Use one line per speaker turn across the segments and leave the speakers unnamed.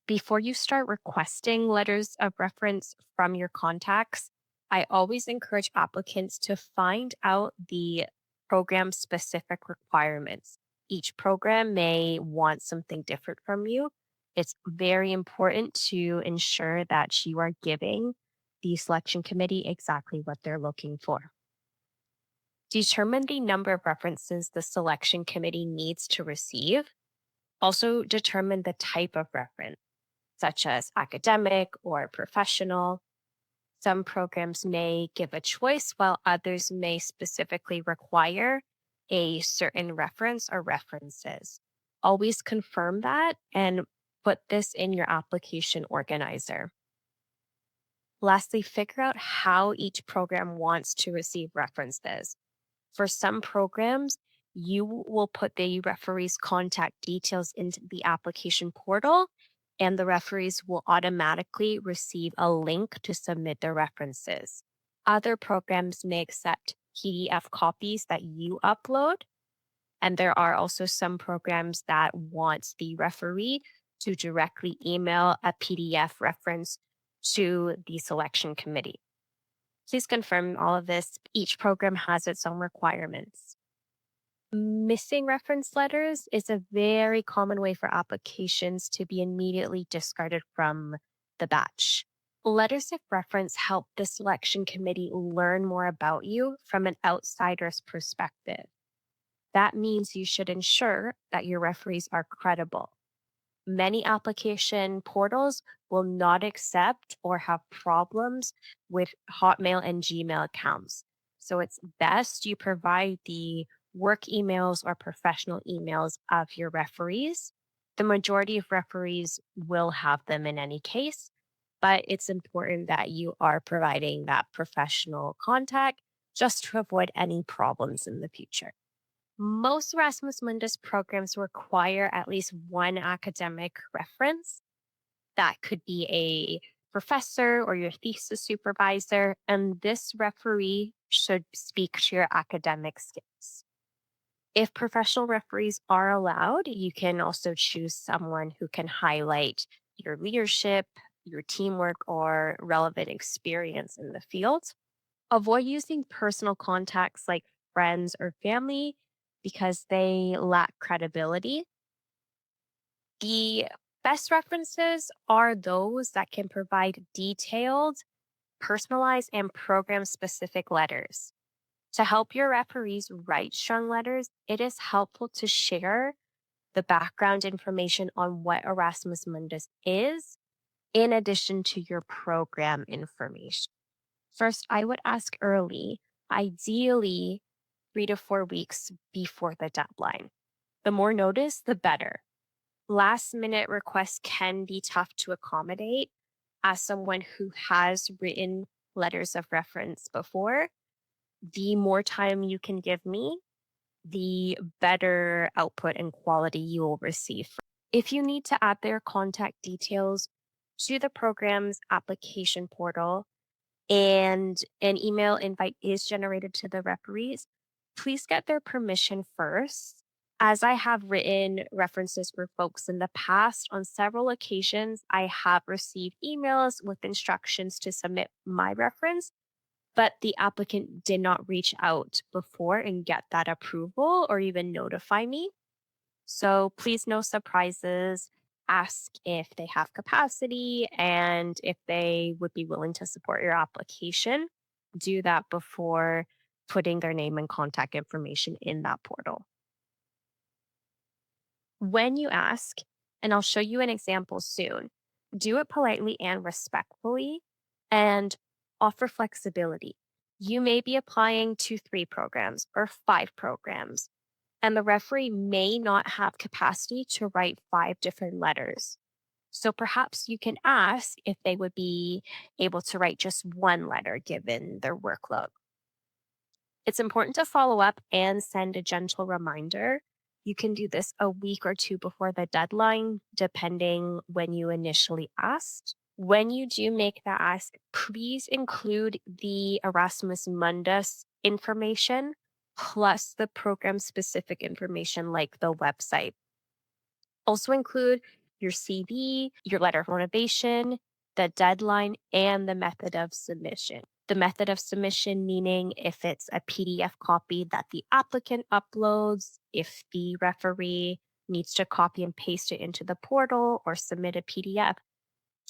Before you start requesting letters of reference from your contacts, I always encourage applicants to find out the program specific requirements. Each program may want something different from you. It's very important to ensure that you are giving the selection committee exactly what they're looking for. Determine the number of references the selection committee needs to receive. Also, determine the type of reference, such as academic or professional. Some programs may give a choice, while others may specifically require a certain reference or references. Always confirm that and put this in your application organizer. Lastly, figure out how each program wants to receive references. For some programs, you will put the referee's contact details into the application portal, and the referees will automatically receive a link to submit their references. Other programs may accept PDF copies that you upload, and there are also some programs that want the referee to directly email a PDF reference to the selection committee. Please confirm all of this. Each program has its own requirements. Missing reference letters is a very common way for applications to be immediately discarded from the batch. Letters of reference help the selection committee learn more about you from an outsider's perspective. That means you should ensure that your referees are credible. Many application portals will not accept or have problems with Hotmail and Gmail accounts. So it's best you provide the work emails or professional emails of your referees. The majority of referees will have them in any case, but it's important that you are providing that professional contact just to avoid any problems in the future. Most Erasmus Mundus programs require at least one academic reference. That could be a professor or your thesis supervisor, and this referee should speak to your academic skills. If professional referees are allowed, you can also choose someone who can highlight your leadership, your teamwork, or relevant experience in the field. Avoid using personal contacts like friends or family because they lack credibility. The best references are those that can provide detailed, personalized, and program specific letters. To help your referees write strong letters, it is helpful to share the background information on what Erasmus Mundus is, in addition to your program information. First, I would ask early, ideally 3 to 4 weeks before the deadline. The more notice, the better. Last minute requests can be tough to accommodate. As someone who has written letters of reference before, the more time you can give me, the better output and quality you will receive. If you need to add their contact details to the program's application portal, and an email invite is generated to the referees, please get their permission first. As I have written references for folks in the past, on several occasions, I have received emails with instructions to submit my reference, but the applicant did not reach out before and get that approval or even notify me. So please, no surprises. Ask if they have capacity and if they would be willing to support your application. Do that before putting their name and contact information in that portal. When you ask, and I'll show you an example soon, do it politely and respectfully and offer flexibility. You may be applying to 3 programs or 5 programs, and the referee may not have capacity to write 5 different letters. So perhaps you can ask if they would be able to write just one letter given their workload. It's important to follow up and send a gentle reminder. You can do this a week or two before the deadline, depending when you initially asked. When you do make the ask, please include the Erasmus Mundus information plus the program specific information like the website. Also include your CV, your letter of motivation, the deadline, and the method of submission. The method of submission meaning if it's a PDF copy that the applicant uploads, if the referee needs to copy and paste it into the portal or submit a PDF,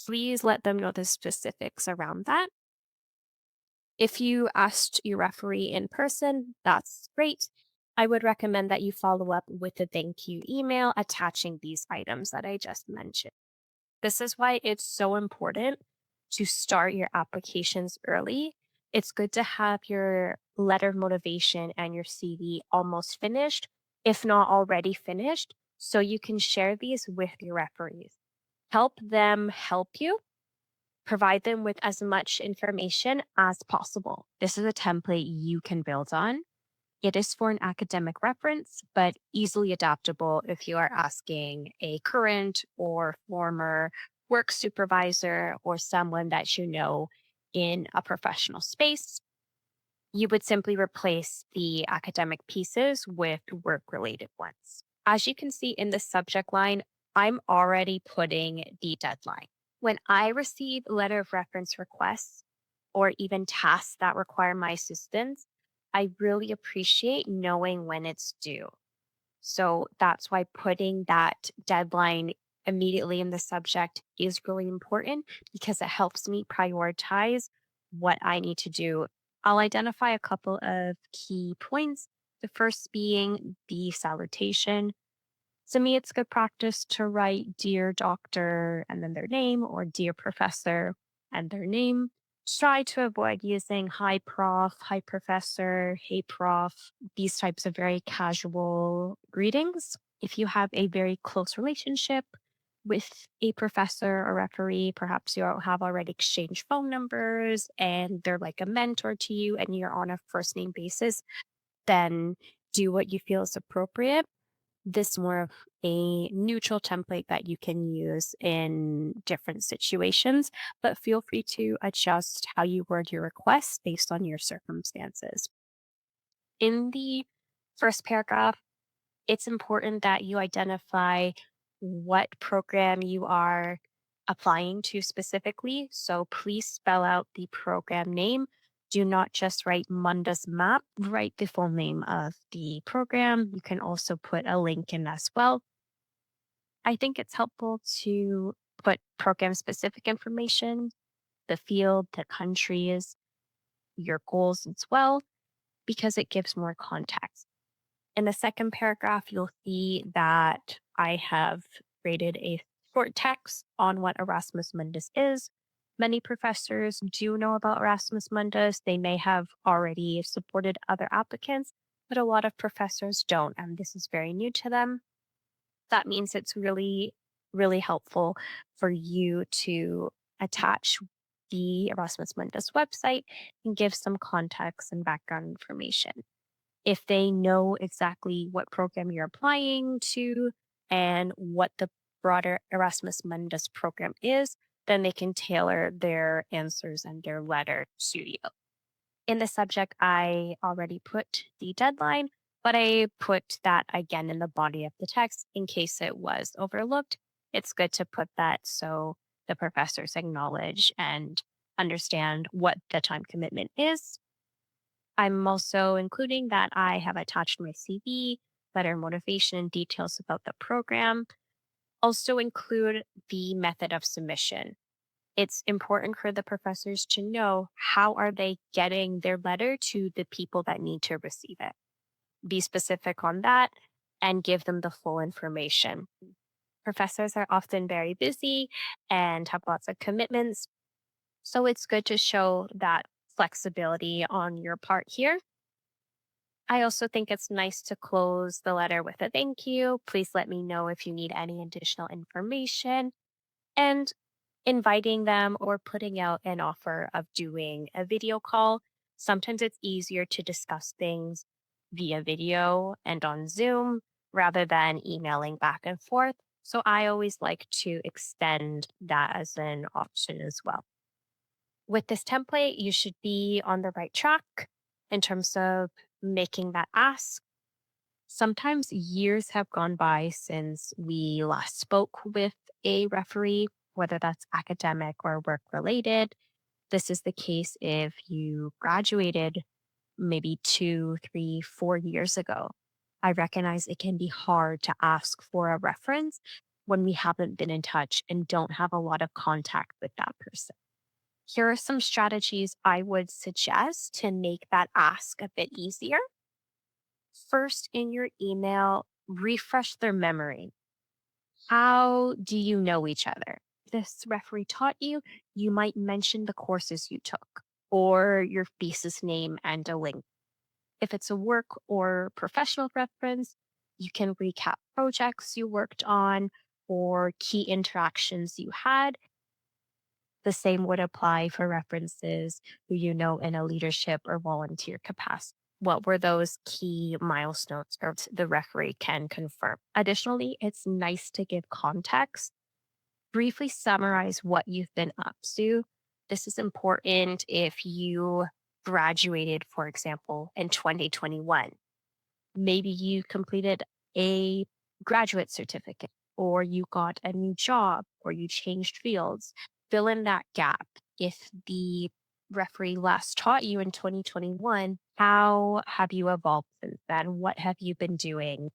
please let them know the specifics around that. If you asked your referee in person, that's great. I would recommend that you follow up with a thank you email attaching these items that I just mentioned. This is why it's so important to start your applications early. It's good to have your letter of motivation and your CV almost finished, if not already finished, so you can share these with your referees. Help them help you. Provide them with as much information as possible. This is a template you can build on. It is for an academic reference, but easily adaptable if you are asking a current or former work supervisor or someone that you know in a professional space. You would simply replace the academic pieces with work related ones. As you can see in the subject line, I'm already putting the deadline. When I receive letter of reference requests or even tasks that require my assistance, I really appreciate knowing when it's due. So that's why putting that deadline immediately in the subject is really important because it helps me prioritize what I need to do. I'll identify a couple of key points. The first being the salutation. To me, it's good practice to write Dear Doctor and then their name or Dear Professor and their name. Try to avoid using Hi Prof, Hi Professor, Hey Prof, these types of very casual greetings. If you have a very close relationship with a professor or referee, perhaps you have already exchanged phone numbers and they're like a mentor to you and you're on a first name basis, then do what you feel is appropriate. This more of a neutral template that you can use in different situations, but feel free to adjust how you word your requests based on your circumstances. In the first paragraph, it's important that you identify what program you are applying to specifically. So please spell out the program name. Do not just write Mundus Map, write the full name of the program. You can also put a link in as well. I think it's helpful to put program specific information, the field, the countries, your goals as well, because it gives more context. In the second paragraph, you'll see that I have created a short text on what Erasmus Mundus is. Many professors do know about Erasmus Mundus. They may have already supported other applicants, but a lot of professors don't, and this is very new to them. That means it's really, really helpful for you to attach the Erasmus Mundus website and give some context and background information. If they know exactly what program you're applying to and what the broader Erasmus Mundus program is, then they can tailor their answers and their letter to you. In the subject, I already put the deadline, but I put that again in the body of the text in case it was overlooked. It's good to put that so the professors acknowledge and understand what the time commitment is. I'm also including that I have attached my CV, letter of motivation, and details about the program. Also include the method of submission. It's important for the professors to know how are they getting their letter to the people that need to receive it. Be specific on that and give them the full information. Professors are often very busy and have lots of commitments, so it's good to show that flexibility on your part here. I also think it's nice to close the letter with a thank you. Please let me know if you need any additional information. And inviting them or putting out an offer of doing a video call. Sometimes it's easier to discuss things via video and on Zoom rather than emailing back and forth. So I always like to extend that as an option as well. With this template, you should be on the right track in terms of making that ask. Sometimes years have gone by since we last spoke with a referee, whether that's academic or work related. This is the case if you graduated maybe 2, 3, 4 years ago. I recognize it can be hard to ask for a reference when we haven't been in touch and don't have a lot of contact with that person. Here are some strategies I would suggest to make that ask a bit easier. First, in your email, refresh their memory. How do you know each other? This referee taught you, you might mention the courses you took or your thesis name and a link. If it's a work or professional reference, you can recap projects you worked on or key interactions you had. The same would apply for references who you know in a leadership or volunteer capacity. What were those key milestones or the referee can confirm? Additionally, it's nice to give context. Briefly summarize what you've been up to. This is important if you graduated, for example, in 2021. Maybe you completed a graduate certificate, or you got a new job, or you changed fields. Fill in that gap. If the referee last taught you in 2021, how have you evolved since then? What have you been doing?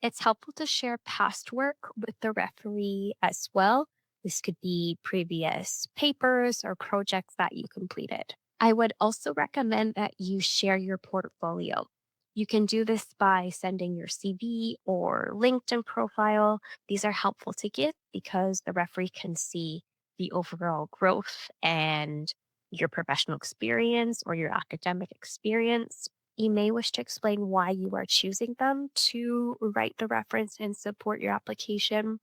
It's helpful to share past work with the referee as well. This could be previous papers or projects that you completed. I would also recommend that you share your portfolio. You can do this by sending your CV or LinkedIn profile. These are helpful to give because the referee can see the overall growth and your professional experience or your academic experience. You may wish to explain why you are choosing them to write the reference and support your application.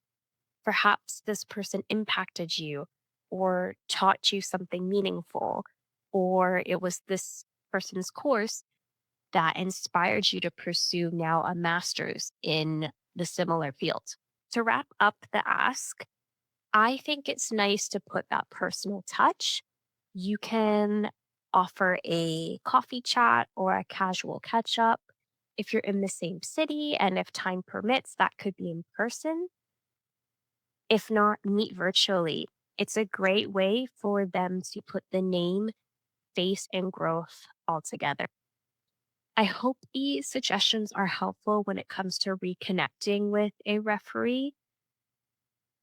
Perhaps this person impacted you or taught you something meaningful, or it was this person's course that inspired you to pursue now a master's in the similar field. To wrap up the ask, I think it's nice to put that personal touch. You can offer a coffee chat or a casual catch up. If you're in the same city and if time permits, that could be in person. If not, meet virtually. It's a great way for them to put the name, face, and growth all together. I hope these suggestions are helpful when it comes to reconnecting with a referee.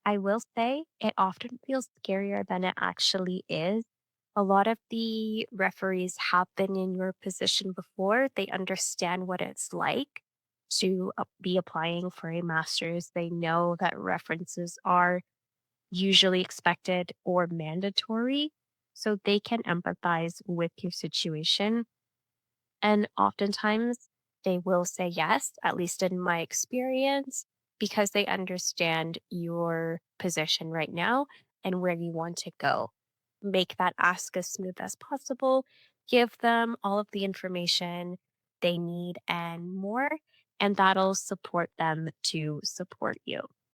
I will say it often feels scarier than it actually is. A lot of the referees have been in your position before. They understand what it's like to be applying for a master's. They know that references are usually expected or mandatory. So they can empathize with your situation. And oftentimes they will say yes, at least in my experience, because they understand your position right now and where you want to go. Make that ask as smooth as possible. Give them all of the information they need and more, and that'll support them to support you.